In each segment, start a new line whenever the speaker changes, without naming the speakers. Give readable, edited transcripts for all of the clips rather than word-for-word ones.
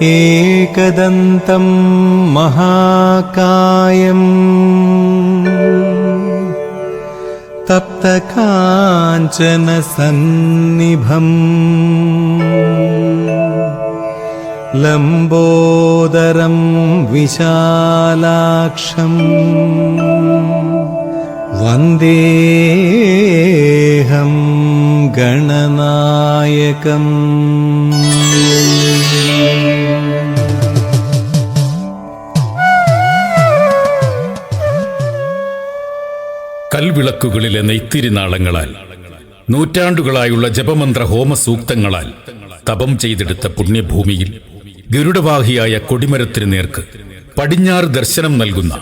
एकदन्तं महाकायम् तप्तकाञ्चनसन्निभम् लम्बोदरं विशालाक्षम् वन्देऽहं गणनायकम्.
കൽവിളക്കുകളിലെ നെയ്ത്തിരിനാളങ്ങളാൽ നൂറ്റാണ്ടുകളായുള്ള ജപമന്ത്ര ഹോമസൂക്തങ്ങളാൽ തപം ചെയ്തെടുത്ത പുണ്യഭൂമിയിൽ ഗരുഡവാഹിയായ കൊടിമരത്തിനു നേർക്ക് പടിഞ്ഞാറ് ദർശനം നൽകുന്ന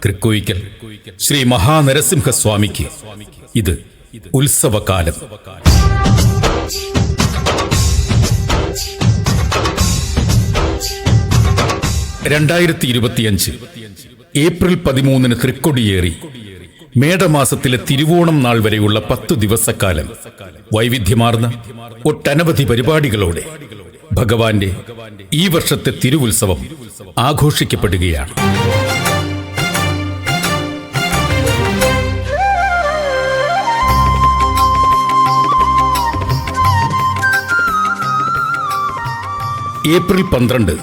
തൃക്കോയിക്കൽ ശ്രീ മഹാനരസിംഹസ്വാമിക്ക് ഇത് ഉത്സവകാലം. ഏപ്രിൽ 13 തൃക്കൊടിയേറി മേടമാസത്തിലെ തിരുവോണം നാൾ വരെയുള്ള 10 ദിവസക്കാലം വൈവിധ്യമാർന്ന ഒട്ടനവധി പരിപാടികളോടെ ഭഗവാന്റെ ഈ വർഷത്തെ തിരുവുത്സവം ആഘോഷിക്കപ്പെടുകയാണ്. ഏപ്രിൽ 12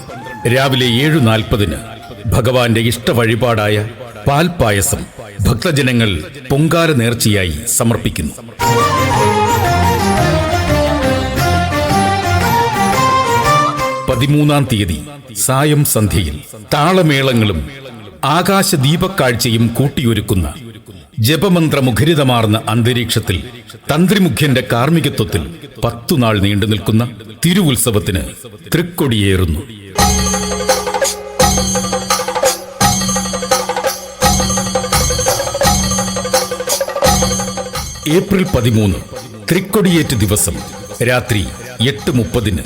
രാവിലെ 7:40 ഭഗവാന്റെ ഇഷ്ടവഴിപാടായ പാൽപായസം ഭക്തജനങ്ങൾ പൊങ്കാല നേർച്ചയായി സമർപ്പിക്കുന്നു. തീയതി സായം സന്ധ്യയിൽ താളമേളങ്ങളും ആകാശദീപക്കാഴ്ചയും കൂട്ടിയൊരുക്കുന്ന ജപമന്ത്രമുഖരിതമാർന്ന അന്തരീക്ഷത്തിൽ തന്ത്രിമുഖ്യന്റെ കാർമ്മികത്വത്തിൽ 10 നാൾ നീണ്ടുനിൽക്കുന്ന തിരുവുത്സവത്തിന് തൃക്കൊടിയേറുന്നു. ഏപ്രിൽ 13 തൃക്കൊടിയേറ്റ് ദിവസം രാത്രി 8:30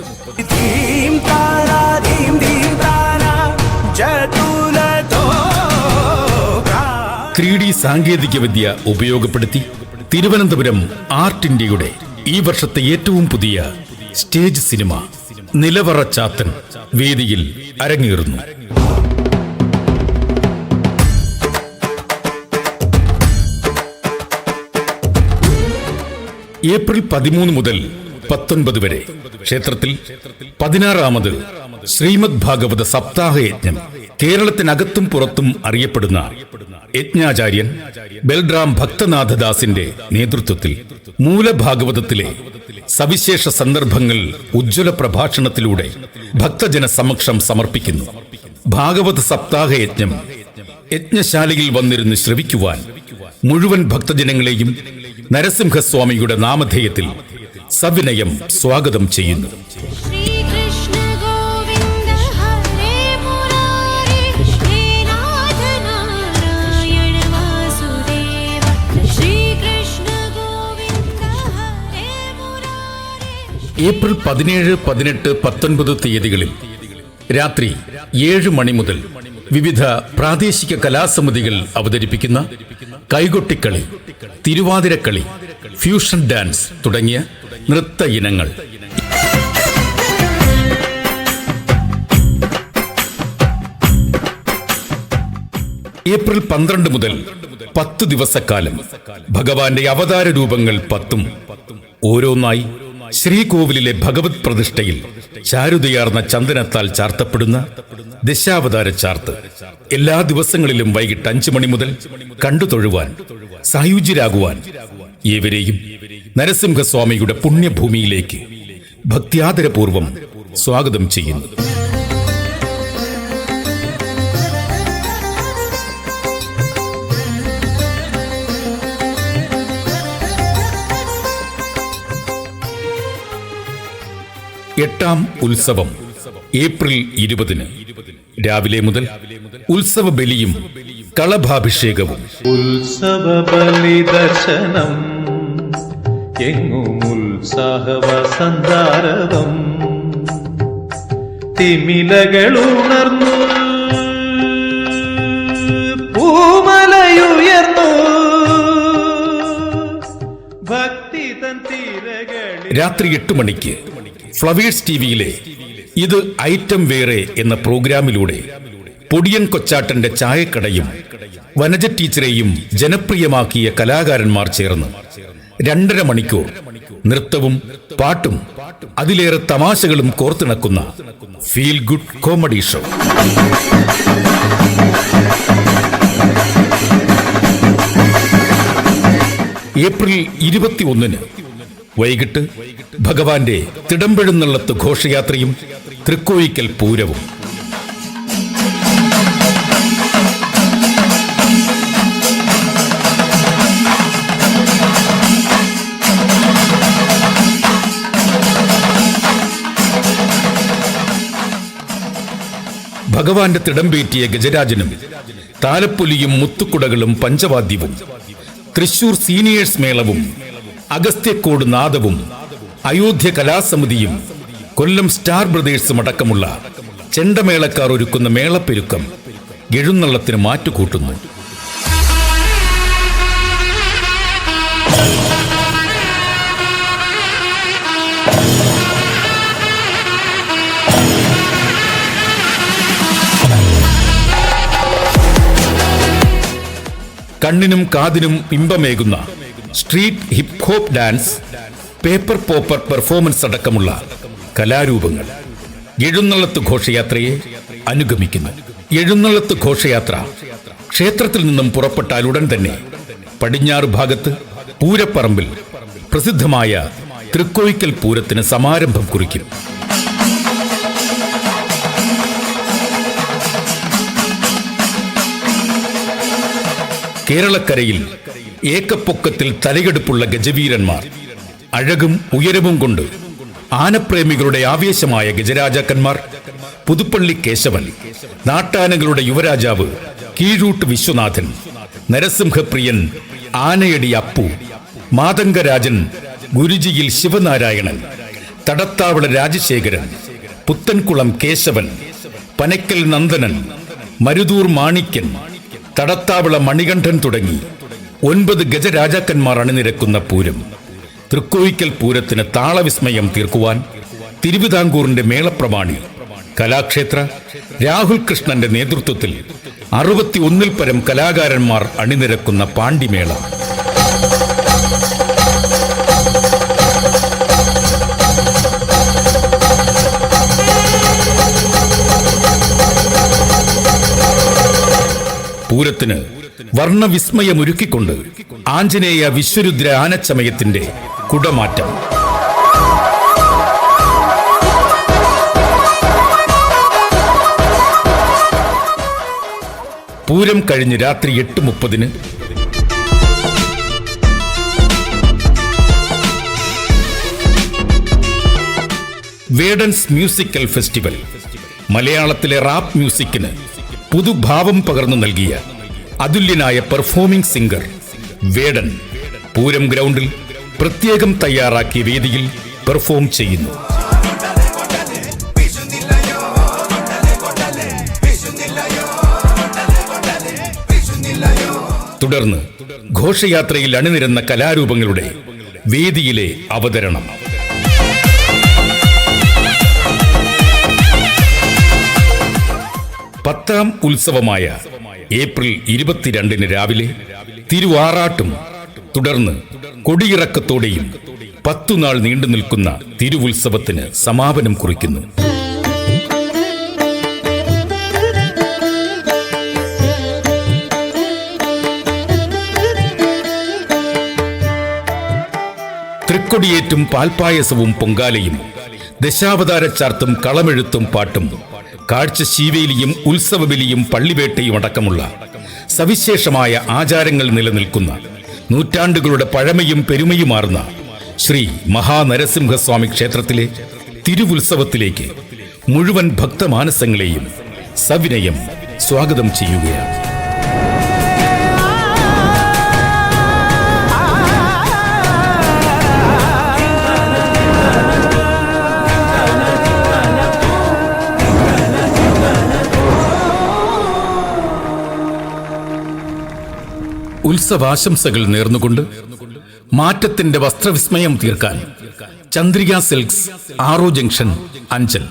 3D സാങ്കേതികവിദ്യ ഉപയോഗപ്പെടുത്തി തിരുവനന്തപുരം ആർട്ട് ഇന്ത്യയുടെ ഈ വർഷത്തെ ഏറ്റവും പുതിയ സ്റ്റേജ് സിനിമ നിലവറ ചാത്തൻ വേദിയിൽ അരങ്ങേറുന്നു. ഏപ്രിൽ 13 മുതൽ 19 വരെ ക്ഷേത്രത്തിൽ 16ാമത് ശ്രീമദ് ഭാഗവത സപ്താഹയജ്ഞം കേരളത്തിനകത്തും പുറത്തും അറിയപ്പെടുന്ന യജ്ഞാചാര്യൻ ബൽറാം ഭക്തനാഥദാസിന്റെ നേതൃത്വത്തിൽ മൂലഭാഗവതത്തിലെ സവിശേഷ സന്ദർഭങ്ങൾ ഉജ്ജ്വല പ്രഭാഷണത്തിലൂടെ ഭക്തജന സമക്ഷം സമർപ്പിക്കുന്നു. ഭാഗവത സപ്താഹയജ്ഞം യജ്ഞശാലയിൽ വന്നിരുന്ന് ശ്രവിക്കുവാൻ മുഴുവൻ ഭക്തജനങ്ങളെയും നരസിംഹസ്വാമിയുടെ നാമധേയത്തിൽ സവിനയം സ്വാഗതം ചെയ്യുന്നു. ഏപ്രിൽ 17, 18, 19 തീയതികളിൽ രാത്രി 7 മണി മുതൽ വിവിധ പ്രാദേശിക കലാസമിതികൾ അവതരിപ്പിക്കുന്ന കൈകൊട്ടിക്കളി, തിരുവാതിരക്കളി, ഫ്യൂഷൻ ഡാൻസ് തുടങ്ങിയ നൃത്ത ഇനങ്ങൾ. ഏപ്രിൽ 12 മുതൽ 10 ദിവസക്കാലം ഭഗവാന്റെ അവതാര രൂപങ്ങൾ 10 ഓരോന്നായി ശ്രീകോവിലിലെ ഭഗവത് പ്രതിഷ്ഠയിൽ ചാരുതയാർന്ന ചന്ദനത്താൽ ചാർത്തപ്പെടുന്ന ദശാവതാര ചാർത്ത് എല്ലാ ദിവസങ്ങളിലും വൈകിട്ട് 5 മണി മുതൽ കണ്ടു തൊഴുവാൻ സായുജ്യരാകുവാൻ ഏവരെയും നരസിംഹസ്വാമിയുടെ പുണ്യഭൂമിയിലേക്ക് ഭക്ത്യാദരപൂർവം സ്വാഗതം ചെയ്യുന്നു. എട്ടാം ഉത്സവം ഏപ്രിൽ 20 രാവിലെ മുതൽ ഉത്സവ ബലിയും കളഭാഭിഷേകവും.
ഉത്സവ ബലി ദർശനം എങ്ങും ഉത്സാഹവസന്താരവം തിമിലകളുണർന്നു പൂമലയുയർന്നു ഭക്തി തൻ തീരകളിൽ.
രാത്രി 8 മണിക്ക് ഫ്ലവേഴ്സ് ടിവിയിലെ ഇത് ഐറ്റം വേറെ എന്ന പ്രോഗ്രാമിലൂടെ പൊടിയൻ കൊച്ചാട്ടന്റെ ചായക്കടയും വനജ ടീച്ചറെയും ജനപ്രിയമാക്കിയ കലാകാരന്മാർ ചേർന്ന് 2.5 മണിക്കൂർ നൃത്തവും പാട്ടും അതിലേറെ തമാശകളും കോർത്തിണക്കുന്ന feel good comedy show. April 21 വൈകിട്ട് ഭഗവാന്റെ തിടമ്പെഴുന്നള്ളത്ത് ഘോഷയാത്രയും തൃക്കോയിക്കൽ പൂരവും. ഭഗവാന്റെ തിടമ്പേറ്റിയ ഗജരാജനും താലപ്പൊലിയും മുത്തുക്കുടകളും പഞ്ചവാദ്യവും തൃശൂർ സീനിയേഴ്സ് മേളവും അഗസ്ത്യക്കോട് നാദവും അയോധ്യ കലാസമിതിയും കൊല്ലം സ്റ്റാർ ബ്രദേഴ്സും അടക്കമുള്ള ചെണ്ടമേളക്കാർ ഒരുക്കുന്ന മേളപ്പെരുക്കം എഴുന്നള്ളത്തിന് മാറ്റുകൂട്ടുന്നു. കണ്ണിനും കാതിനും ഇമ്പമേകുന്ന street hip hop dance, paper popper performance അടക്കമുള്ള കലാരൂപങ്ങൾ എഴുന്നള്ളത്ത് ഘോഷയാത്രയെ അനുഗമിക്കുന്നു. എഴുന്നള്ളത്ത് ഘോഷയാത്ര ക്ഷേത്രത്തിൽ നിന്നും പുറപ്പെട്ടാൽ ഉടൻ തന്നെ പടിഞ്ഞാറ് ഭാഗത്ത് പൂരപ്പറമ്പിൽ പ്രസിദ്ധമായ തൃക്കോയിക്കൽ പൂരത്തിന് സമാരംഭം കുറിക്കും. കേരളക്കരയിൽ ഏക്കപ്പൊക്കത്തിൽ തലയെടുപ്പുള്ള ഗജവീരന്മാർ, അഴകും ഉയരവും കൊണ്ട് ആനപ്രേമികളുടെ ആവേശമായ ഗജരാജാക്കന്മാർ പുതുപ്പള്ളി കേശവൻ, നാട്ടാനകളുടെ യുവരാജാവ് കീഴൂട്ട് വിശ്വനാഥൻ, നരസിംഹപ്രിയൻ ആനയടി അപ്പു, മാതംഗരാജൻ ഗുരുജിയിൽ ശിവനാരായണൻ, തടത്താവള രാജശേഖരൻ, പുത്തൻകുളം കേശവൻ, പനക്കൽ നന്ദനൻ, മരുതൂർ മാണിക്യൻ, തടത്താവള മണികണ്ഠൻ തുടങ്ങി 9 ഗജരാജാക്കന്മാർ അണിനിരക്കുന്ന പൂരം. തൃക്കോയിക്കൽ പൂരത്തിന് താളവിസ്മയം തീർക്കുവാൻ തിരുവിതാംകൂറിന്റെ മേളപ്രമാണി കലാക്ഷേത്ര രാഹുൽ കൃഷ്ണന്റെ നേതൃത്വത്തിൽ 61 പരം കലാകാരന്മാർ അണിനിരക്കുന്ന പാണ്ടിമേള. പൂരത്തിന് വർണ്ണവിസ്മയമൊരുക്കിക്കൊണ്ട് ആഞ്ജനേയ വിശ്വരുദ്ര ആനച്ചമയത്തിന്റെ കുടമാറ്റം. പൂരം കഴിഞ്ഞ് രാത്രി 8:30 വേഡൻസ് മ്യൂസിക്കൽ ഫെസ്റ്റിവൽ മലയാളത്തിലെ റാപ്പ് മ്യൂസിക്കിന് പുതുഭാവം പകർന്നു നൽകിയ അതുല്യനായ പെർഫോമിംഗ് സിംഗർ വേടൻ പൂരം ഗ്രൗണ്ടിൽ പ്രത്യേകം തയ്യാറാക്കിയ വേദിയിൽ പെർഫോം ചെയ്യുന്നു. തുടർന്ന് ഘോഷയാത്രയിൽ അണിനിരന്ന കലാരൂപങ്ങളുടെ വേദിയിലെ അവതരണം. പത്താം ഉത്സവമായ ഏപ്രിൽ 22 രാവിലെ തിരുവാറാട്ടും തുടർന്ന് കൊടിയിറക്കത്തോടെയും 10 നാൾ നീണ്ടു നിൽക്കുന്ന തിരുവുത്സവത്തിന് സമാപനം കുറിക്കുന്നു. തൃക്കൊടിയേറ്റും പാൽപ്പായസവും പൊങ്കാലയും ദശാവതാര ചാർത്തും കളമെഴുത്തും പാട്ടും കാഴ്ച ശീവേലിയും ഉത്സവബലിയും പള്ളിവേട്ടയും അടക്കമുള്ള സവിശേഷമായ ആചാരങ്ങൾ നിലനിൽക്കുന്ന നൂറ്റാണ്ടുകളുടെ പഴമയും പെരുമയുമാർന്ന ശ്രീ മഹാനരസിംഹസ്വാമി ക്ഷേത്രത്തിലെ തിരുവുത്സവത്തിലേക്ക് മുഴുവൻ ഭക്തമാനസങ്ങളെയും സവിനയം സ്വാഗതം ചെയ്യുകയാണ്. ഉത്സവാശംസകൾ നേർന്നുകൊണ്ട് മാറ്റത്തിന്റെ വസ്ത്രവിസ്മയം തീർക്കാൻ ചന്ദ്രിക സിൽക്സ്, ആറോ ജംഗ്ഷൻ, അഞ്ചൽ.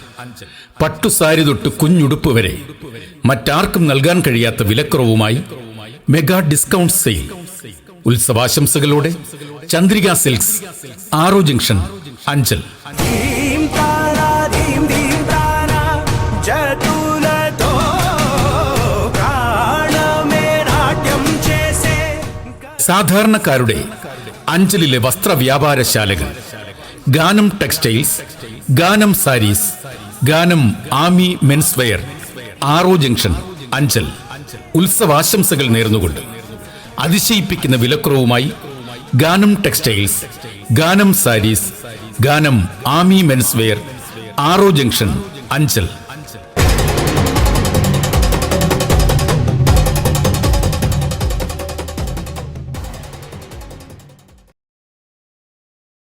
പട്ടുസാരി തൊട്ട് കുഞ്ഞുടുപ്പ് വരെ മറ്റാർക്കും നൽകാൻ കഴിയാത്ത വിലക്കുറവുമായി മെഗാ ഡിസ്കൗണ്ട് സെയിൽ. ഉത്സവാശംസകളോടെ ചന്ദ്രിക സിൽക്സ്, ആറോ ജംഗ്ഷൻ, അഞ്ചൽ. സാധാരണക്കാരുടെ അഞ്ചലിലെ വസ്ത്രവ്യാപാരശാലകൾ Ganam textiles, Ganam sarees, Ganam Aami men's wear, Aro junction, Anchal. ഉത്സവാശംസകൾ നേർന്നുകൊണ്ട് അതിശയിപ്പിക്കുന്ന വിലക്കുറവുമായി Ganam textiles, Ganam sarees, Ganam Aami men's wear, Aro junction, Anchal.